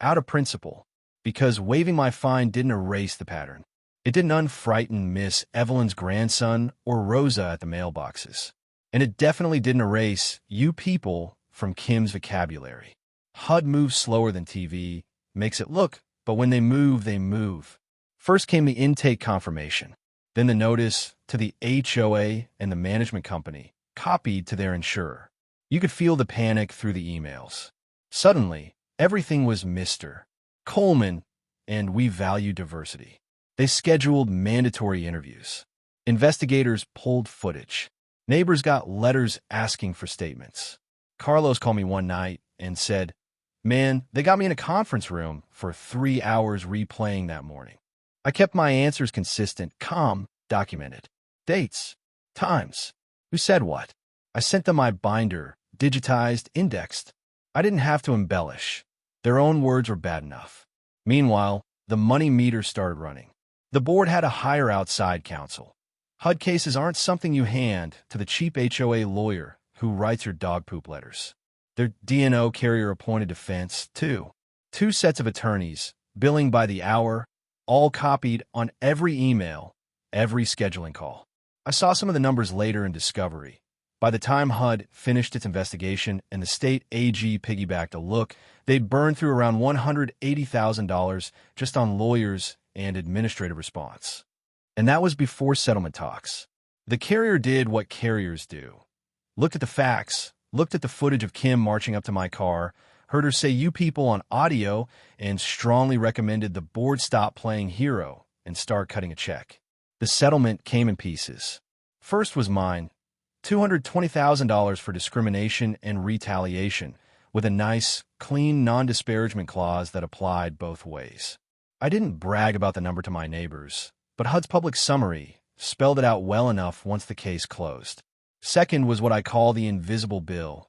out of principle, because waiving my fine didn't erase the pattern. It didn't unfrighten Miss Evelyn's grandson or Rosa at the mailboxes. And it definitely didn't erase you people from Kim's vocabulary. HUD moves slower than TV, makes it look, but when they move, they move. First came the intake confirmation, then the notice to the HOA and the management company, copied to their insurer. You could feel the panic through the emails. Suddenly, everything was Mr. Coleman, and we value diversity. They scheduled mandatory interviews. Investigators pulled footage. Neighbors got letters asking for statements. Carlos called me one night and said, "Man, they got me in a conference room for 3 hours replaying that morning." I kept my answers consistent, calm, documented. Dates, times, who said what. I sent them my binder, digitized, indexed. I didn't have to embellish. Their own words were bad enough. Meanwhile, the money meter started running. The board had to hire outside counsel. HUD cases aren't something you hand to the cheap HOA lawyer who writes your dog poop letters. Their D&O carrier-appointed defense, too. 2 sets of attorneys, billing by the hour, all copied on every email, every scheduling call. I saw some of the numbers later in discovery. By the time HUD finished its investigation and the state AG piggybacked a look, they'd burned through around $180,000 just on lawyers and administrative response. And that was before settlement talks. The carrier did what carriers do. Looked at the facts, looked at the footage of Kim marching up to my car, heard her say "you people" on audio, and strongly recommended the board stop playing hero and start cutting a check. The settlement came in pieces. First was mine, $220,000 for discrimination and retaliation, with a nice, clean non-disparagement clause that applied both ways. I didn't brag about the number to my neighbors, but HUD's public summary spelled it out well enough once the case closed. Second was what I call the invisible bill,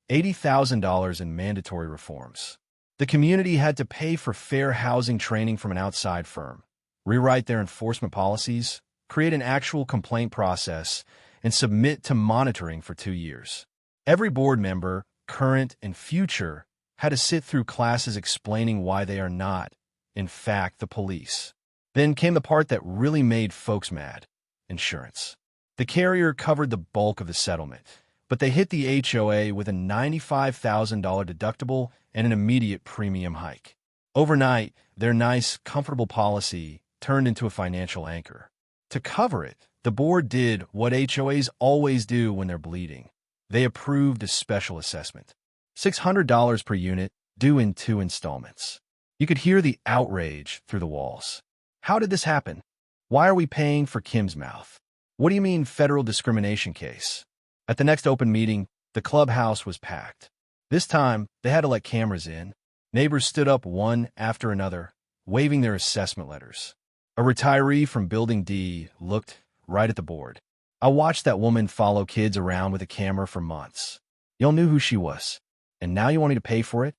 $80,000 in mandatory reforms. The community had to pay for fair housing training from an outside firm, rewrite their enforcement policies, create an actual complaint process, and submit to monitoring for 2 years. Every board member, current and future, had to sit through classes explaining why they are not, in fact, the police. Then came the part that really made folks mad: insurance. The carrier covered the bulk of the settlement, but they hit the HOA with a $95,000 deductible and an immediate premium hike. Overnight, their nice, comfortable policy turned into a financial anchor. To cover it, the board did what HOAs always do when they're bleeding. They approved a special assessment. $600 per unit, due in 2 installments. You could hear the outrage through the walls. How did this happen? Why are we paying for Kim's mouth? What do you mean federal discrimination case? At the next open meeting, the clubhouse was packed. This time, they had to let cameras in. Neighbors stood up one after another, waving their assessment letters. A retiree from Building D looked right at the board. I watched that woman follow kids around with a camera for months. Y'all knew who she was, and now you want me to pay for it?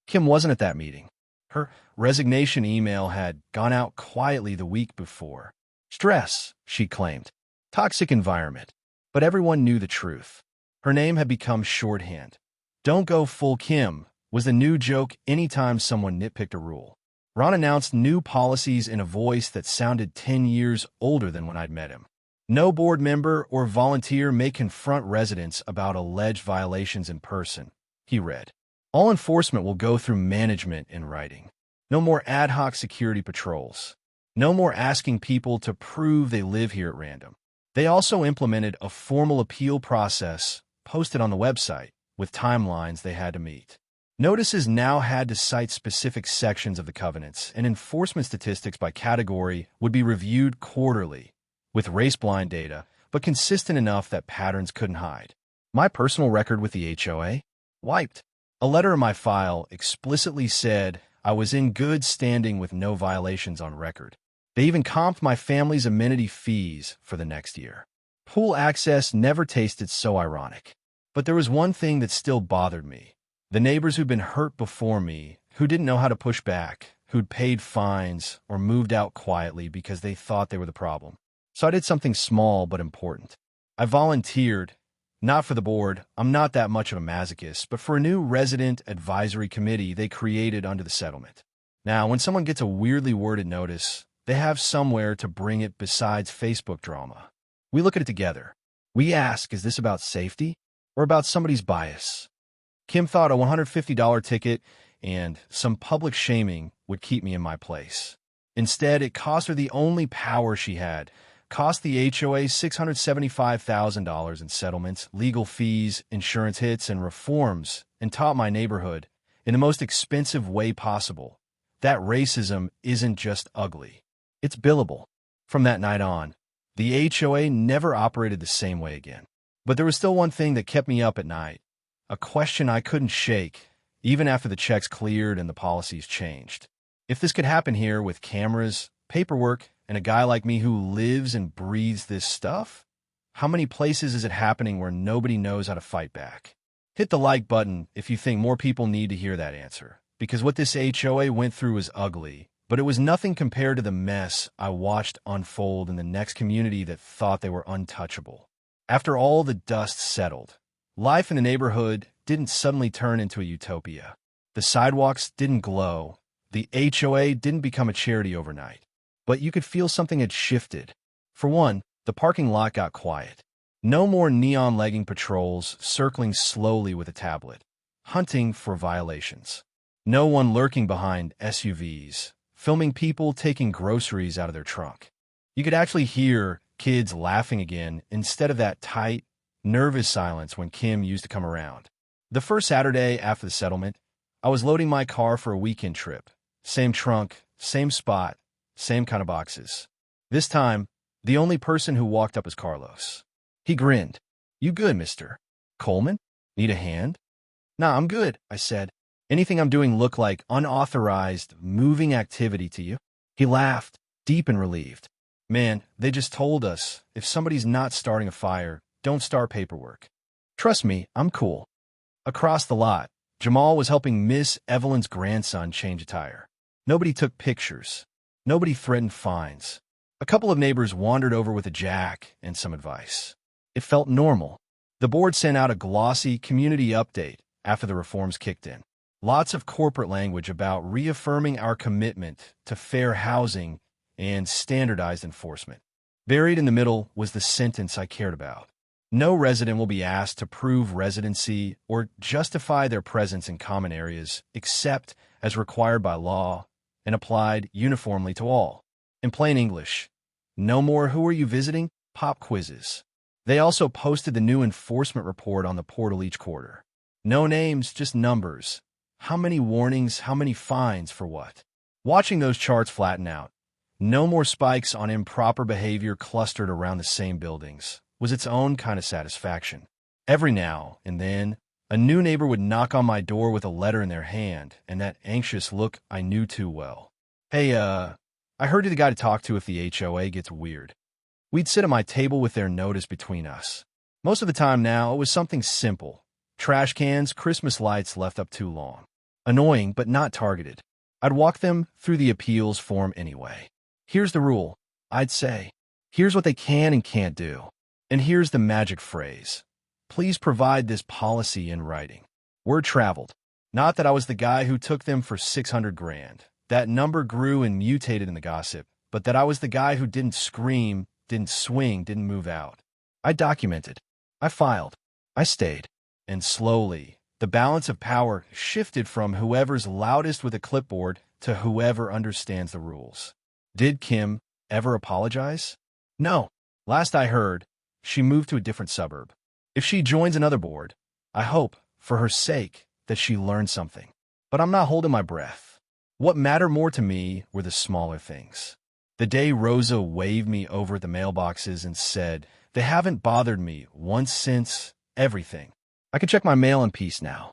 Kim wasn't at that meeting. Her resignation email had gone out quietly the week before. Stress, she claimed. Toxic environment. But everyone knew the truth. Her name had become shorthand. "Don't go full Kim" was the new joke anytime someone nitpicked a rule. Ron announced new policies in a voice that sounded 10 years older than when I'd met him. No board member or volunteer may confront residents about alleged violations in person, he read. All enforcement will go through management in writing. No more ad hoc security patrols. No more asking people to prove they live here at random. They also implemented a formal appeal process posted on the website with timelines they had to meet. Notices now had to cite specific sections of the covenants, and enforcement statistics by category would be reviewed quarterly, with race-blind data, but consistent enough that patterns couldn't hide. My personal record with the HOA? Wiped. A letter in my file explicitly said I was in good standing with no violations on record. They even comped my family's amenity fees for the next year. Pool access never tasted so ironic. But there was one thing that still bothered me. The neighbors who'd been hurt before me, who didn't know how to push back, who'd paid fines or moved out quietly because they thought they were the problem. So I did something small but important. I volunteered, not for the board, I'm not that much of a masochist, but for a new resident advisory committee they created under the settlement. Now, when someone gets a weirdly worded notice, they have somewhere to bring it besides Facebook drama. We look at it together. We ask, is this about safety or about somebody's bias? Kim thought a $150 ticket and some public shaming would keep me in my place. Instead, it cost her the only power she had, cost the HOA $675,000 in settlements, legal fees, insurance hits, and reforms, and taught my neighborhood, in the most expensive way possible, that racism isn't just ugly. It's billable. From that night on, the HOA never operated the same way again. But there was still one thing that kept me up at night, a question I couldn't shake, even after the checks cleared and the policies changed. If this could happen here with cameras, paperwork, and a guy like me who lives and breathes this stuff, how many places is it happening where nobody knows how to fight back? Hit the like button if you think more people need to hear that answer, because what this HOA went through is ugly, but it was nothing compared to the mess I watched unfold in the next community that thought they were untouchable. After all the dust settled, life in the neighborhood didn't suddenly turn into a utopia. The sidewalks didn't glow. The HOA didn't become a charity overnight. But you could feel something had shifted. For one, the parking lot got quiet. No more neon legging patrols circling slowly with a tablet, hunting for violations. No one lurking behind SUVs, filming people taking groceries out of their trunk. You could actually hear kids laughing again instead of that tight, nervous silence when Kim used to come around. The first Saturday after the settlement, I was loading my car for a weekend trip. Same trunk, same spot, same kind of boxes. This time, the only person who walked up was Carlos. He grinned. "You good, mister Coleman? Need a hand?" "Nah, I'm good," I said. "Anything I'm doing look like unauthorized, moving activity to you?" He laughed, deep and relieved. "Man, they just told us, if somebody's not starting a fire, don't start paperwork. Trust me, I'm cool." Across the lot, Jamal was helping Miss Evelyn's grandson change a tire. Nobody took pictures. Nobody threatened fines. A couple of neighbors wandered over with a jack and some advice. It felt normal. The board sent out a glossy community update after the reforms kicked in. Lots of corporate language about reaffirming our commitment to fair housing and standardized enforcement. Buried in the middle was the sentence I cared about. No resident will be asked to prove residency or justify their presence in common areas except as required by law and applied uniformly to all. In plain English, no more "who are you visiting?" pop quizzes. They also posted the new enforcement report on the portal each quarter. No names, just numbers. How many warnings, how many fines, for what? Watching those charts flatten out, no more spikes on improper behavior clustered around the same buildings, was its own kind of satisfaction. Every now and then, a new neighbor would knock on my door with a letter in their hand and that anxious look I knew too well. "Hey, I heard you're the guy to talk to if the HOA gets weird." We'd sit at my table with their notice between us. Most of the time now, it was something simple. Trash cans, Christmas lights left up too long. Annoying, but not targeted. I'd walk them through the appeals form anyway. "Here's the rule," I'd say. "Here's what they can and can't do. And here's the magic phrase. Please provide this policy in writing." Word traveled. Not that I was the guy who took them for 600 grand. That number grew and mutated in the gossip, but that I was the guy who didn't scream, didn't swing, didn't move out. I documented. I filed. I stayed. And slowly, the balance of power shifted from whoever's loudest with a clipboard to whoever understands the rules. Did Kim ever apologize? No. Last I heard, she moved to a different suburb. If she joins another board, I hope, for her sake, that she learned something. But I'm not holding my breath. What mattered more to me were the smaller things. The day Rosa waved me over at the mailboxes and said, "They haven't bothered me once since everything. I can check my mail in peace now."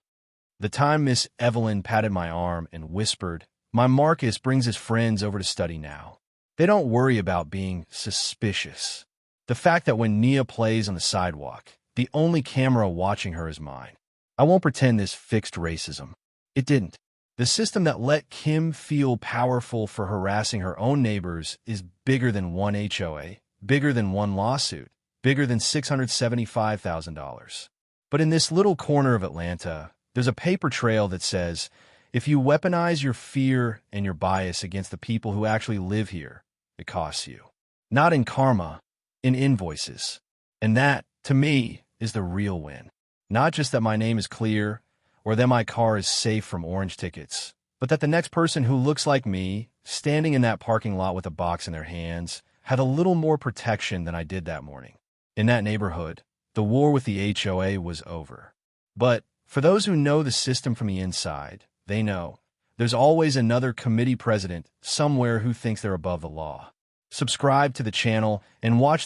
The time Miss Evelyn patted my arm and whispered, "My Marcus brings his friends over to study now. They don't worry about being suspicious." The fact that when Nia plays on the sidewalk, the only camera watching her is mine. I won't pretend this fixed racism. It didn't. The system that let Kim feel powerful for harassing her own neighbors is bigger than one HOA, bigger than one lawsuit, bigger than $675,000. But in this little corner of Atlanta, there's a paper trail that says, if you weaponize your fear and your bias against the people who actually live here, it costs you. Not in karma, in invoices. And that, to me, is the real win. Not just that my name is clear, or that my car is safe from orange tickets, but that the next person who looks like me, standing in that parking lot with a box in their hands, had a little more protection than I did that morning. In that neighborhood, the war with the HOA was over. But for those who know the system from the inside, they know there's always another committee president somewhere who thinks they're above the law. Subscribe to the channel and watch